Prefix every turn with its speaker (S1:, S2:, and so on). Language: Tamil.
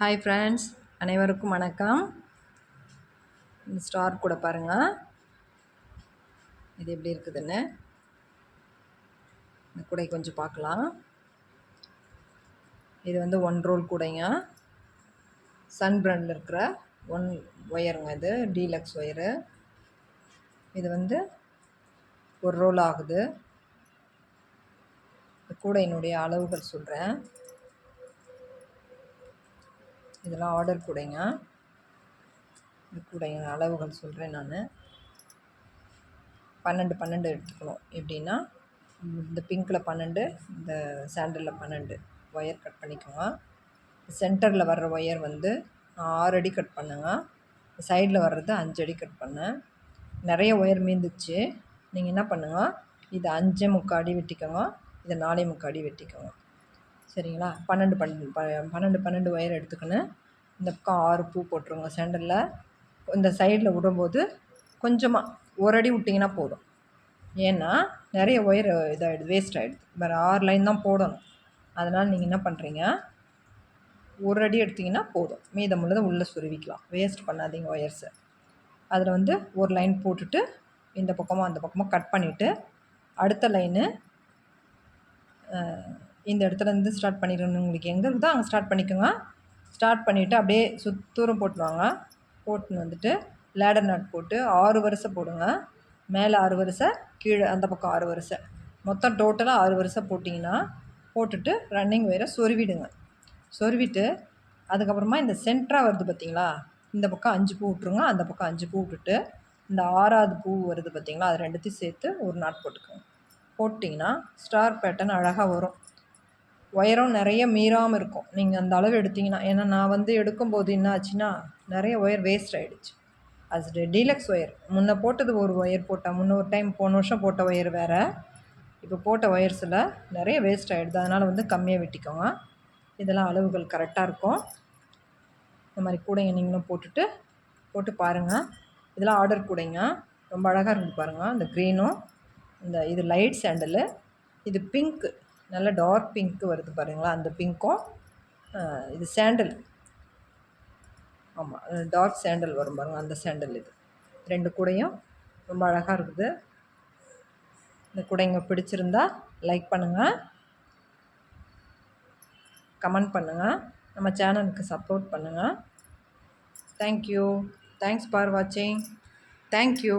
S1: ஹாய் ஃப்ரெண்ட்ஸ், அனைவருக்கும் வணக்கம். இந்த ஸ்டார் கூட பாருங்கள், இது எப்படி இருக்குதுன்னு இந்த கூடை கொஞ்சம் பார்க்கலாம். இது வந்து 1 ரோல் கூடைங்க, சன் பிராண்டில் இருக்கிற 1 ஒயருங்க. இது டீலக்ஸ் ஒயரு. இது வந்து 1 ரோல் ஆகுது. இந்த கூடையினுடைய அளவுகள் சொல்கிறேன். இதெல்லாம் ஆர்டர் கூடைங்க. இந்த கூடைங்க அளவுகள் சொல்கிறேன். நான் 12 எடுத்துக்கணும். எப்படின்னா, இந்த பிங்க்கில் 12, இந்த சாண்டலில் 12 ஒயர் கட் பண்ணிக்கோங்க. சென்டரில் வர்ற ஒயர் வந்து 6 அடி கட் பண்ணுங்க. சைடில் வர்றது 5 அடி கட் பண்ணேன். நிறைய ஒயர் மீந்துச்சு. நீங்கள் என்ன பண்ணுங்க, இதை 5.75 அடி வெட்டிக்கோங்க, இதை 4.75 அடி வெட்டிக்கோங்க. சரிங்களா? 12 ஒயர் எடுத்துக்கின்னு இந்த பக்கம் 6 பூ போட்டுருங்க. சென்டரில் இந்த சைடில் விடும்போது கொஞ்சமாக 1 அடி விட்டிங்கன்னா போதும். ஏன்னா நிறைய ஒயர் இதாகிடுது, வேஸ்ட் ஆகிடுது. வேறு 6 லைன் தான் போடணும். அதனால் நீங்கள் என்ன பண்ணுறீங்க, 1 அடி எடுத்திங்கன்னா போதும். மீதமுள்ளதை உள்ளே சொருவிக்கலாம். வேஸ்ட் பண்ணாதீங்க ஒயர்ஸை. அதில் வந்து 1 லைன் போட்டுட்டு இந்த பக்கமாக அந்த பக்கமாக கட் பண்ணிவிட்டு அடுத்த லைனு இந்த இடத்துலேருந்து ஸ்டார்ட் பண்ணிடணும். உங்களுக்கு எங்கே இருக்குதோ அங்கே ஸ்டார்ட் பண்ணிக்கோங்க. ஸ்டார்ட் பண்ணிவிட்டு அப்படியே சுத்தூரம் போட்டுருவாங்க. போட்டுன்னு வந்துட்டு லேடர் நாட் போட்டு 6 வரிசை போடுங்க. மேலே 6 வரிசை, கீழே அந்த பக்கம் 6 வரிசை, மொத்தம் டோட்டலாக 6 வரிசை போட்டிங்கன்னா போட்டுட்டு ரன்னிங் ஒயரை சொருவிடுங்க. சொருவிட்டு அதுக்கப்புறமா இந்த சென்டராக வருது பார்த்திங்களா, இந்த பக்கம் 5 பூ விட்ருங்க, அந்த பக்கம் 5 பூ விட்டுட்டு இந்த 6ஆவது பூ வருது பார்த்திங்களா, அது ரெண்டுத்தையும் சேர்த்து ஒரு நாட் போட்டுக்கோங்க. போட்டிங்கன்னா ஸ்டார் பேட்டர்ன் அழகாக வரும். ஒயரும் நிறைய மீறாமல் இருக்கும் நீங்கள் அந்த அளவு எடுத்திங்கன்னா. ஏன்னா நான் வந்து எடுக்கும்போது என்ன ஆச்சுன்னா, நிறைய ஒயர் வேஸ்ட் ஆகிடுச்சு. அது டீலக்ஸ் ஒயர். முன்ன போட்டது ஒரு ஒயர் போட்டேன், ஒரு டைம் போன வருஷம் போட்ட ஒயர் வேறு. இப்போ போட்ட ஒயர்ஸில் நிறைய வேஸ்ட் ஆகிடுது. அதனால் வந்து கம்மியாக வெட்டிக்கோங்க. இதெல்லாம் அளவுகள் கரெக்டாக இருக்கும். இந்த மாதிரி கூடைங்க நீங்களும் போட்டு பாருங்கள். இதெல்லாம் ஆர்டர் கூடைங்க. ரொம்ப அழகாக இருக்குது பாருங்கள். இந்த க்ரீனும் இது லைட் சாண்டலு, இது பிங்க்கு, நல்ல டார்க் பிங்க்கு வருது பாருங்களா, அந்த பிங்க்கும் இது சாண்டல். ஆமாம், டார்க் சாண்டல் வரும் பாருங்கள், அந்த சாண்டல். இது 2 கூடையும் ரொம்ப அழகாக இருக்குது. இந்த கூடைங்க பிடிச்சிருந்தா லைக் பண்ணுங்கள், கமெண்ட் பண்ணுங்கள், நம்ம சேனலுக்கு சப்போர்ட் பண்ணுங்கள். தேங்க்யூ. தேங்க்ஸ் ஃபார் வாட்சிங். தேங்க்யூ.